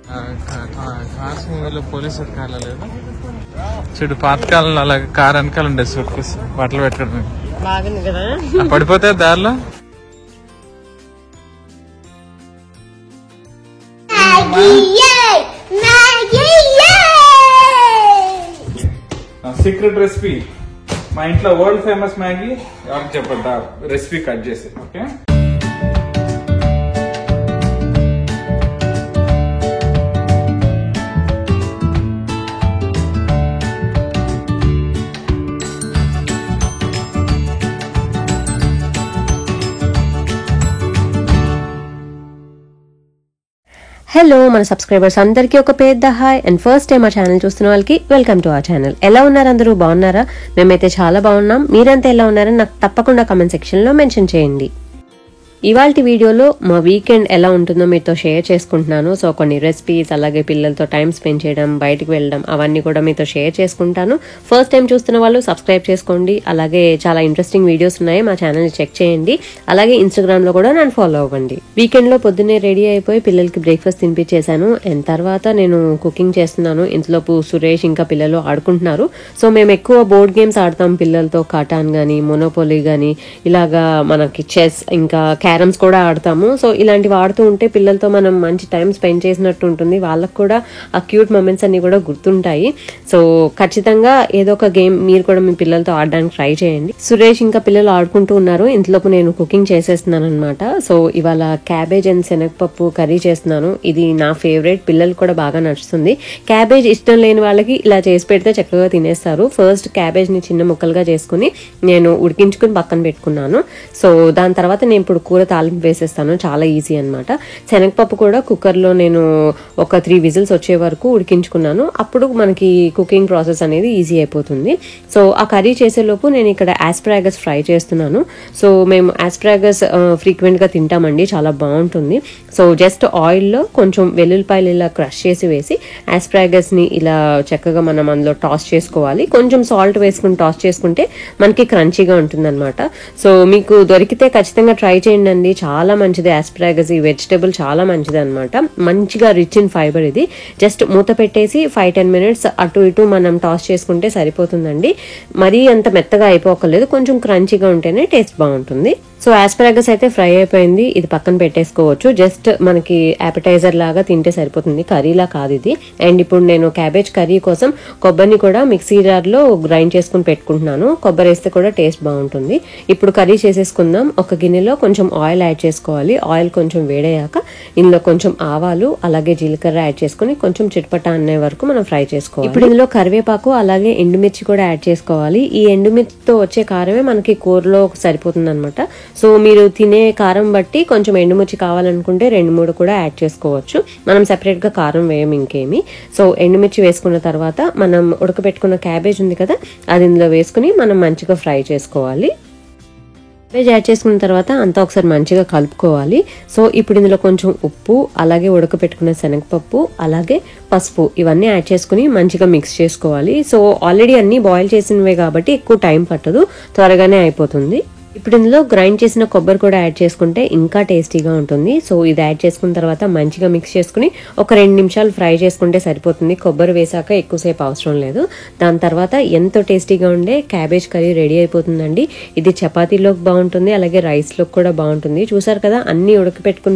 Cars మూవీలో police కార్లో లేదు చూడు, పాతకాలంలో అలా కార్ వెనకాల ఉండేది సూట్ కేసు బట్టలు పెట్టుకోవడం బాగుంది కదా. పడిపోతే దారిలో సీక్రెట్ రెసిపీ మా ఇంట్లో వరల్డ్ ఫేమస్ మ్యాగీ ఎవరికి చెప్పద్దా రెసిపీ కట్ చేసి. ఓకే, హలో మన సబ్స్క్రైబర్స్ అందరికీ ఒక పెద్ద హాయ్ అండ్ ఫస్ట్ టైం మా ఛానల్ చూస్తున్న వాళ్ళకి వెల్కమ్ టు అవర్ ఛానల్. ఎలా ఉన్నారు అందరూ, బాగున్నారా? మేమైతే చాలా బాగున్నాం. మీరంతా ఎలా ఉన్నారని నాకు తప్పకుండా కామెంట్ సెక్షన్లో మెన్షన్ చేయండి. ఇవాల్టి వీడియోలో మా వీకెండ్ ఎలా ఉంటుందో మీతో షేర్ చేసుకుంటున్నాను. సో కొన్ని రెసిపీస్, అలాగే పిల్లలతో టైం స్పెండ్ చేయడం, బయటకు వెళ్ళడం, అవన్నీ కూడా మీతో షేర్ చేసుకుంటాను. ఫస్ట్ టైం చూస్తున్న వాళ్ళు సబ్స్క్రైబ్ చేసుకోండి. అలాగే చాలా ఇంట్రెస్టింగ్ వీడియోస్ ఉన్నాయి, మా ఛానల్ని చెక్ చేయండి. అలాగే ఇన్స్టాగ్రామ్లో కూడా నన్ను ఫాలో అవ్వండి. వీకెండ్లో పొద్దున్నే రెడీ అయిపోయి పిల్లలకి బ్రేక్ఫాస్ట్ తినిపించేశాను. అండ్ తర్వాత నేను కుకింగ్ చేస్తున్నాను. ఇంతలోపు సురేష్ ఇంకా పిల్లలు ఆడుకుంటున్నారు. సో మేము ఎక్కువ బోర్డ్ గేమ్స్ ఆడతాం పిల్లలతో. కాటాన్ గానీ, మోనోపోలీ గానీ, ఇలాగా మనకి చెస్, ఇంకా క్యారమ్స్ కూడా ఆడతాము. సో ఇలాంటివి ఆడుతూ ఉంటే పిల్లలతో మనం మంచి టైం స్పెండ్ చేసినట్టు ఉంటుంది. వాళ్ళకు కూడా ఆ క్యూట్ మూమెంట్స్ అన్ని కూడా గుర్తుంటాయి. సో ఖచ్చితంగా ఏదో ఒక గేమ్ మీరు కూడా మీ పిల్లలతో ఆడడానికి ట్రై చేయండి. సురేష్ ఇంకా పిల్లలు ఆడుకుంటూ ఉన్నారు. ఇంతలోపు నేను కుకింగ్ చేసేస్తున్నాను అనమాట. సో ఇవాళ క్యాబేజ్ అండ్ శనగపప్పు కర్రీ చేస్తున్నాను. ఇది నా ఫేవరెట్, పిల్లలు కూడా బాగా నచ్చుతుంది. క్యాబేజ్ ఇష్టం లేని వాళ్ళకి ఇలా చేసి పెడితే చక్కగా తినేస్తారు. ఫస్ట్ క్యాబేజ్ ని చిన్న ముక్కలుగా చేసుకుని నేను ఉడికించుకుని పక్కన పెట్టుకున్నాను. సో దాని తర్వాత నేను ఇప్పుడు కూర తాలింపు వేసేస్తాను. చాలా ఈజీ అనమాట. శనగపప్పు కూడా కుక్కర్లో నేను ఒక 3 విజిల్స్ వచ్చే వరకు ఉడికించుకున్నాను. అప్పుడు మనకి కుకింగ్ ప్రాసెస్ అనేది ఈజీ అయిపోతుంది. సో ఆ కర్రీ చేసేలోపు నేను ఇక్కడ ఆస్ప్రాగస్ ఫ్రై చేస్తున్నాను. సో మేము ఆస్ప్రాగస్ ఫ్రీక్వెంట్ గా తింటామండి, చాలా బాగుంటుంది. సో జస్ట్ ఆయిల్లో కొంచెం వెల్లుల్లిపాయలు ఇలా క్రష్ చేసి వేసి ఆస్ప్రాగస్ ని ఇలా చక్కగా మనం అందులో టాస్ చేసుకోవాలి. కొంచెం సాల్ట్ వేసుకుని టాస్ చేసుకుంటే మనకి క్రంచీగా ఉంటుంది అనమాట. సో మీకు దొరికితే ఖచ్చితంగా ట్రై చేయండి అండి, చాలా మంచిది. ఆస్ప్రాగస్ ఈ వెజిటబుల్ చాలా మంచిది అనమాట. మంచిగా రిచ్ ఇన్ ఫైబర్. ఇది జస్ట్ మూత పెట్టేసి 5-10 మినిట్స్ అటు ఇటు మనం టాస్ చేసుకుంటే సరిపోతుందండి. మరీ అంత మెత్తగా అయిపోకలేదు, కొంచెం క్రంచీగా ఉంటేనే టేస్ట్ బాగుంటుంది. సో ఆస్ప్రాగస్ అయితే ఫ్రై అయిపోయింది. ఇది పక్కన పెట్టేసుకోవచ్చు. జస్ట్ మనకి యాపిటైజర్ లాగా తింటే సరిపోతుంది, కర్రీలా కాదు ఇది. అండ్ ఇప్పుడు నేను క్యాబేజ్ కర్రీ కోసం కొబ్బరిని కూడా మిక్సీ జార్ లో గ్రైండ్ చేసుకుని పెట్టుకుంటున్నాను. కొబ్బరి వేస్తే కూడా టేస్ట్ బాగుంటుంది. ఇప్పుడు కర్రీ చేసేసుకుందాం. ఒక గిన్నెలో కొంచెం ఆయిల్ యాడ్ చేసుకోవాలి. ఆయిల్ కొంచెం వేడయ్యాక ఇందులో కొంచెం ఆవాలు, అలాగే జీలకర్ర యాడ్ చేసుకుని కొంచెం చిటపట అనే వరకు మనం ఫ్రై చేసుకోవాలి. ఇప్పుడు ఇందులో కరివేపాకు, అలాగే ఎండుమిర్చి కూడా యాడ్ చేసుకోవాలి. ఈ ఎండుమిర్చితో వచ్చే కారమే మనకి కూరలో సరిపోతుంది అనమాట. సో మీరు తినే కారం బట్టి కొంచెం ఎండుమిర్చి కావాలనుకుంటే 2-3 కూడా యాడ్ చేసుకోవచ్చు. మనం సెపరేట్ గా కారం వేయం ఇంకేమి. సో ఎండుమిర్చి వేసుకున్న తర్వాత మనం ఉడకబెట్టుకున్న క్యాబేజ్ ఉంది కదా, అది ఇందులో వేసుకుని మనం మంచిగా ఫ్రై చేసుకోవాలి. క్యాబేజ్ యాడ్ చేసుకున్న తర్వాత అంతా ఒకసారి మంచిగా కలుపుకోవాలి. సో ఇప్పుడు ఇందులో కొంచెం ఉప్పు, అలాగే ఉడకపెట్టుకున్న శనగపప్పు, అలాగే పసుపు, ఇవన్నీ యాడ్ చేసుకుని మంచిగా మిక్స్ చేసుకోవాలి. సో ఆల్రెడీ అన్ని బాయిల్ చేసినవే కాబట్టి ఎక్కువ టైం పట్టదు, త్వరగానే అయిపోతుంది. ఇప్పుడు ఇందులో గ్రైండ్ చేసిన కొబ్బరి కూడా యాడ్ చేసుకుంటే ఇంకా టేస్టీగా ఉంటుంది. సో ఇది యాడ్ చేసుకున్న తర్వాత మంచిగా మిక్స్ చేసుకుని ఒక 2 నిమిషాలు ఫ్రై చేసుకుంటే సరిపోతుంది. కొబ్బరి వేసాక ఎక్కువసేపు అవసరం లేదు. దాని తర్వాత ఎంతో టేస్టీగా ఉండే క్యాబేజ్ కర్రీ రెడీ అయిపోతుందండి. ఇది చపాతీలోకి బాగుంటుంది, అలాగే రైస్లోకి కూడా బాగుంటుంది. చూసారు కదా, అన్ని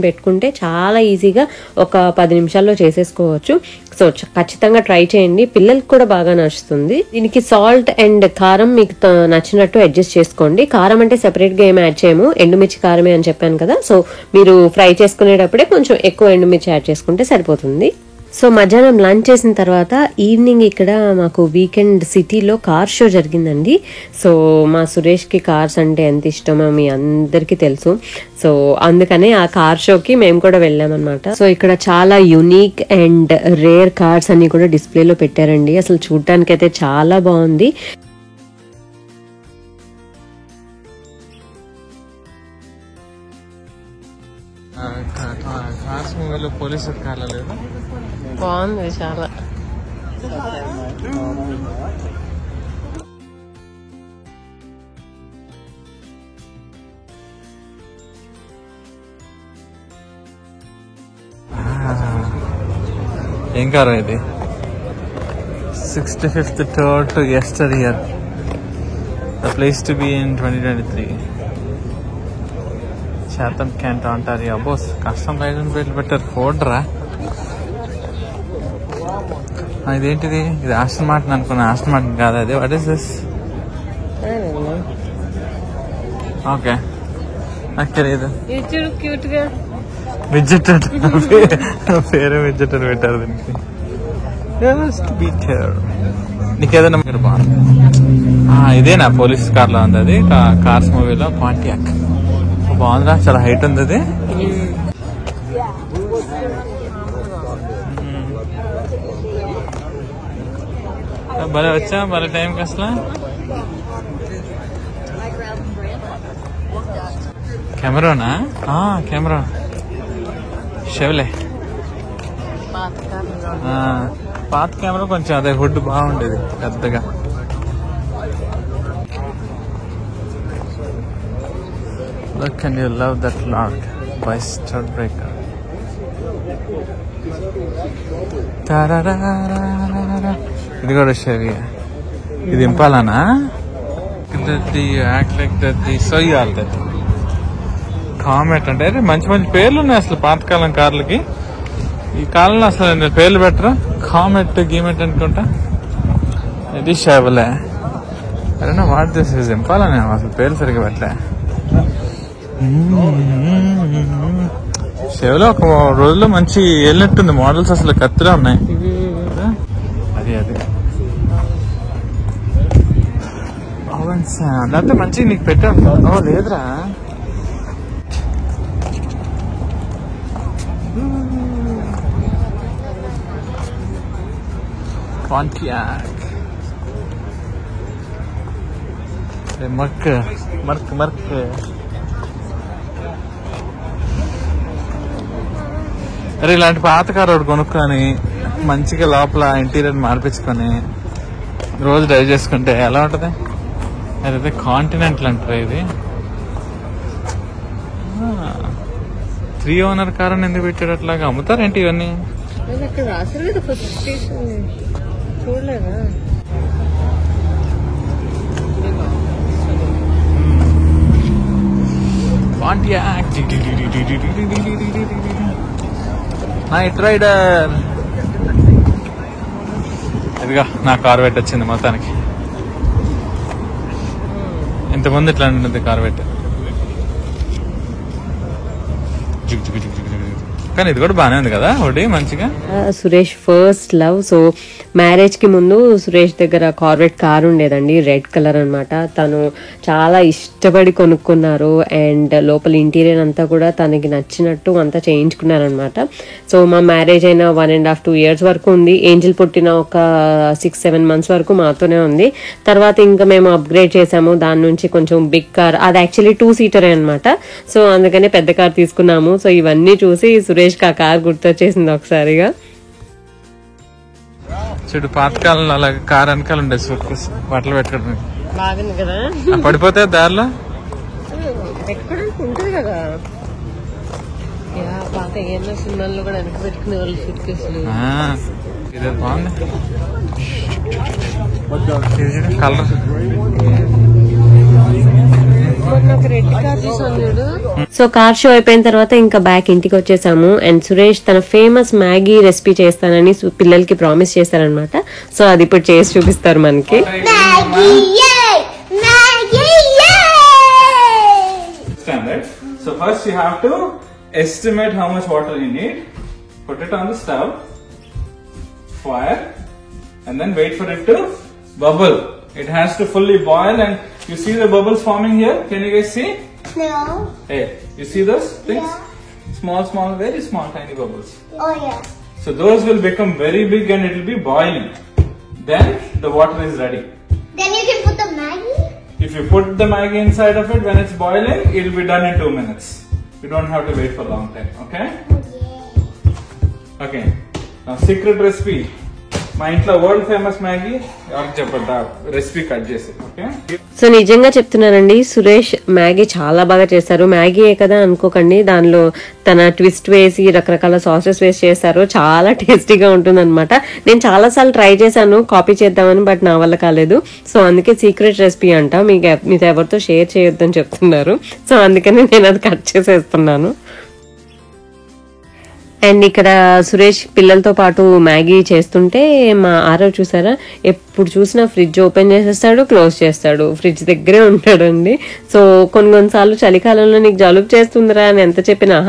పెట్టుకుంటే చాలా ఈజీగా ఒక 10 నిమిషాల్లో చేసేసుకోవచ్చు. సో ఖచ్చితంగా ట్రై చేయండి, పిల్లలకి కూడా బాగా నచ్చుతుంది. దీనికి సాల్ట్ అండ్ కారం మీకు నచ్చినట్టు అడ్జస్ట్ చేసుకోండి. కారం అంటే సెపరేట్ గా ఏమి యాడ్ చేయము, ఎండుమిర్చి కారమే అని చెప్పాను కదా. సో మీరు ఫ్రై చేసుకునేటప్పుడే కొంచెం ఎక్కువ ఎండుమిర్చి యాడ్ చేసుకుంటే సరిపోతుంది. సో మధ్యాహ్నం లంచ్ చేసిన తర్వాత ఈవినింగ్ ఇక్కడ మాకు వీకెండ్ సిటీలో కార్ షో జరిగిందండి. సో మా సురేష్కి కార్స్ అంటే ఎంత ఇష్టమో మీ అందరికీ తెలుసు. సో అందుకనే ఆ కార్ షోకి మేము కూడా వెళ్ళామన్నమాట. సో ఇక్కడ చాలా యూనిక్ అండ్ రేర్ కార్స్ అన్ని కూడా డిస్ప్లేలో పెట్టారండి. అసలు చూడటానికి అయితే చాలా బాగుంది. కార్స్ మూవీలో పోలీసు కార్లో లేదు, బాగుంది చాలా. ఏం కారు ఇది? 65th tour to yesteryear. The place to be in 2023. Chatham Kent, Ontario. Boss, custom license plate better. Ford రా. ఇదేంటిది? ఇది ఆస్టన్ మార్టిన్ అనుకున్నా. ఆస్టన్ మార్టిన్ కాదు అది. What is this? ఓకే, నాకు తెలియదు. విజిటర్ పేరు విజిటర్ పెట్టారు దీనికి. నీకేదైనా మీరు బాగుంది. ఇదేనా పోలీస్ కార్ లో ఉంది అది? కార్స్ మూవీలో పాంటియాక్. బాగుందిరా, చాలా హైట్ ఉంది అది. భలే వచ్చా, భలే టైంకి అసలు. కెమెరానా? కెమెరా షెవ్లే. పాత కెమెరా కొంచెం అదే హుడ్ బాగుండేది పెద్దగా. Look, and you love that lock by Stud Breaker. ఇది కూడా షెవీ. ఇది ఇంపాలనా? యాక్ట్ లైక్ దట్ సోయాల్ దట్ కామెట్ అంటే మంచి మంచి పేర్లు ఉన్నాయి అసలు పాతకాలం కార్లకి. ఈ కాలంలో అసలు పేర్లు పెట్టరా? కామెట్ గీమెట్ అనుకుంటా. ఇది షెవలే. అరేనా వాట్ దిస్ ఇస్ ఇంపాలనే అసలు పేర్లు సరిగ్గా పెట్టలే. షెవలో ఒక రోజులో మంచి వెళ్ళినట్టుంది మోడల్స్, అసలు కత్తిలా ఉన్నాయి. అది అది లేకపోతే మంచి నీకు పెట్టాను. లేదురా, పాంటియాక్. మర్క్ మర్క్ మర్క్. అరే ఇలాంటి పాత కారు ఒకటి కొనుక్కొని మంచిగా లోపల ఇంటీరియర్ మార్పించుకొని రోజు డ్రైవ్ చేసుకుంటే ఎలా ఉంటది? అదే కాంటినెంటల్ అంటారు ఇది. 3 ఓనర్ కార్ అని ఎందుకు పెట్టాడు? అట్లాగా అమ్ముతారేంటి ఇవన్నీ? Pontiac Knight Rider. ఇదిగా నా కార్ వెట్ వచ్చింది మొత్తానికి. ఇంతకుముందు ఇట్లా ఉంటుంది కార్ వెట్, కానీ ఇది కూడా బానే ఉంది కదా ఒకటి మంచిగా. Suresh first love. So marriage కి ముందు సురేష్ దగ్గర కార్వెట్ కార్ ఉండేదండి, రెడ్ కలర్ అన్నమాట. తను చాలా ఇష్టపడి కొనుక్కున్నారు అండ్ లోపల ఇంటీరియర్ అంతా కూడా తనకి నచ్చినట్టు అంతా చేయించుకున్నారనమాట. సో మా మ్యారేజ్ అయిన 1.5-2 years వరకు ఉంది. ఏంజిల్ పుట్టిన ఒక 6-7 months వరకు మాతోనే ఉంది. తర్వాత ఇంకా మేము అప్గ్రేడ్ చేసాము దాని నుంచి కొంచెం బిగ్ కార్. అది యాక్చువల్లీ 2-seater అనమాట. సో అందుకనే పెద్ద కార్ తీసుకున్నాము. సో ఇవన్నీ చూసి సురేష్ ఆ కార్ గుర్తొచ్చేసింది ఒకసారిగా. చూడు పాతకాలంలో అలా కార్ వెనకాల ఉండేది సూట్ కేసు బట్టలు పెట్టుకోవడానికి. బాగుంది కదా? పడిపోతే దారిలో పెట్టుకోవడానికి ఉంటుంది కదా. పాత ఏమో సినిమాల్లో కూడా వెనక పెట్టుకునే వాళ్ళు సూట్ కేసులు. ఇదే బాగుంది కలర్. సో కార్ షో అయిపోయిన తర్వాత ఇంకా బ్యాక్ ఇంటికి వచ్చేసాము. అండ్ సురేష్ తన ఫేమస్ మ్యాగీ రెసిపీ చేస్తానని పిల్లలకి ప్రామిస్ చేస్తారనమాట. సో అది ఇప్పుడు చేసి చూపిస్తారు మనకి. So first you have to estimate how much water you need. Put it on the stove, fire, and then wait for it to bubble. It has to fully boil, and you see the bubbles forming here. Can you guys see? No. Hey, you see those things? Yeah. Small, small, very small, tiny bubbles. Oh yeah. So those will become very big and it will be boiling. Then the water is ready. Then you can put the Maggi? If you put the Maggi inside of it when it's boiling, it will be done in 2 minutes. You don't have to wait for a long time, okay? Yeah. Okay. Now secret recipe. మా ఇంట్లో world famous Maggi ఎవరికి చెప్పద్దా recipe cut చేసి. Okay, so నిజంగా చెప్తున్నానండి, Suresh Maggi చాలా బాగా చేస్తారు. మ్యాగీయే కదా అనుకోకండి, దానిలో తన ట్విస్ట్ వేసి రకరకాల సాసెస్ వేసి చేస్తారు. చాలా టేస్టీగా ఉంటుంది అనమాట. నేను చాలా సార్లు ట్రై చేశాను కాపీ చేద్దామని, బట్ నా వల్ల కాలేదు. సో అందుకే సీక్రెట్ రెసిపీ అంట, మీతో ఎవరితో షేర్ చేయొద్దని చెప్తున్నారు. సో అందుకని నేను అది కట్ చేసేస్తున్నాను. అండ్ ఇక్కడ సురేష్ పిల్లలతో పాటు మ్యాగీ చేస్తుంటే మా ఆరవ్ చూసారా, ఎప్పుడు చూసినా ఫ్రిడ్జ్ ఓపెన్ చేసేస్తాడు, క్లోజ్ చేస్తాడు, ఫ్రిడ్జ్ దగ్గరే ఉంటాడండి. సో కొన్నిసార్లు చలికాలంలో నీకు జలుబు చేస్తుందిరా అని ఎంత చెప్పినా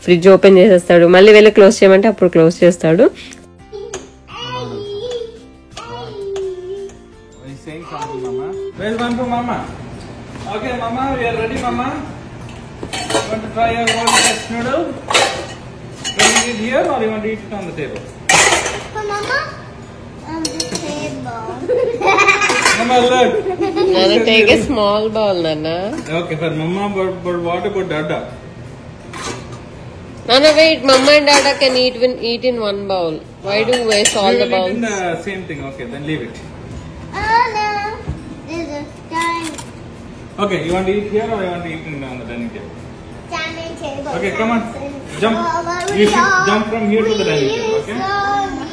ఫ్రిడ్జ్ ఓపెన్ చేసేస్తాడు, మళ్ళీ వెళ్ళి క్లోజ్ చేయమంటే అప్పుడు క్లోజ్ చేస్తాడు. Okay, Mama, we are ready, Mama. You want to try your world best noodle? You want to eat here or you want to eat it on the table? For Mama, on the table. Mama, look. Nana, take a small bowl, Nana. Okay, for Mama, but what about Dada? Nana, wait. Mama and Dada can eat in one bowl. Why do you waste all the bowls? We will eat in the same thing. Okay, then leave it. Oh no, there's a dining Okay, you want to eat here or you want to eat on the dining table? table. Okay, come on. Jump. You should jump from here to the dining table, okay?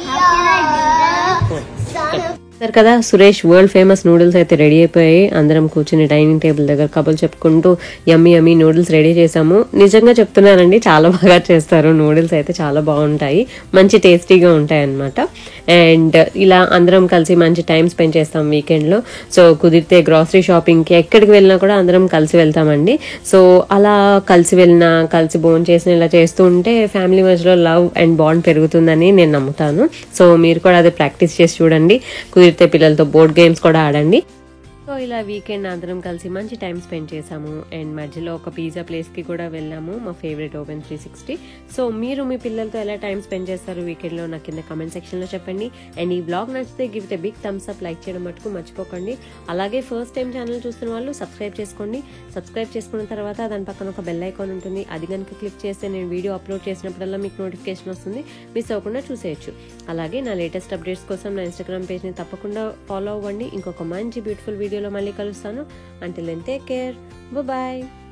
How can I do that? Son of సరే కదా, Suresh world famous noodles అయితే ready అయిపోయాయి. అందరం కూర్చుని dining table దగ్గర కబుర్లు చెప్పుకుంటూ యమ్మీ noodles ready చేసాము. నిజంగా చెప్తున్నానండి, చాలా బాగా చేస్తారు. నూడిల్స్ అయితే చాలా బాగుంటాయి, మంచి టేస్టీగా ఉంటాయి అన్నమాట. అండ్ ఇలా అందరం కలిసి మంచి టైం స్పెండ్ చేస్తాం వీకెండ్లో. సో కుదిరితే గ్రాసరీ షాపింగ్కి ఎక్కడికి వెళ్ళినా కూడా అందరం కలిసి వెళ్తామండి. సో అలా కలిసి వెళ్ళినా, కలిసి భోజనం చేసిన ఇలా చేస్తూ ఉంటే ఫ్యామిలీ మధ్యలో లవ్ అండ్ బాండ్ పెరుగుతుందని నేను నమ్ముతాను. సో మీరు కూడా అది ప్రాక్టీస్ చేసి చూడండి. కుదిరితే పిల్లలతో బోర్డ్ గేమ్స్ కూడా ఆడండి. సో ఇలా వీకెండ్ అందరం కలిసి మంచి టైం స్పెండ్ చేసాము. అండ్ మధ్యలో ఒక పిజ్జా ప్లేస్కి కూడా వెళ్ళాము, మా ఫేవరెట్ ఓపెన్ 360. సో మీరు మీ పిల్లలతో ఎలా టైం స్పెండ్ చేస్తారు వీకెండ్లో నాకు కింద కమెంట్ సెక్షన్లో చెప్పండి. అండ్ ఈ బ్లాగ్ నచ్చితే give it a big thumbs up, like చేయడం మటుకు మర్చిపోకండి. అలాగే ఫస్ట్ టైం ఛానల్ చూస్తున్న వాళ్ళు సబ్స్క్రైబ్ చేసుకోండి. సబ్స్క్రైబ్ చేసుకున్న తర్వాత దాని పక్కన ఒక బెల్ ఐకాన్ ఉంటుంది, అది కనుక క్లిక్ చేస్తే నేను వీడియో అప్లోడ్ చేసినప్పుడల్లా మీకు నోటిఫికేషన్ వస్తుంది, మిస్ అవ్వకుండా చూసేయచ్చు. అలాగే నా లేటెస్ట్ అప్డేట్స్ కోసం నా ఇన్స్టాగ్రామ్ పేజ్ని తప్పకుండా ఫాలో అవ్వండి. ఇంకొక మంచి బ్యూటిఫుల్ వీడియోలో మళ్ళీ కలుస్తాను. Until then, take care. Bye-bye.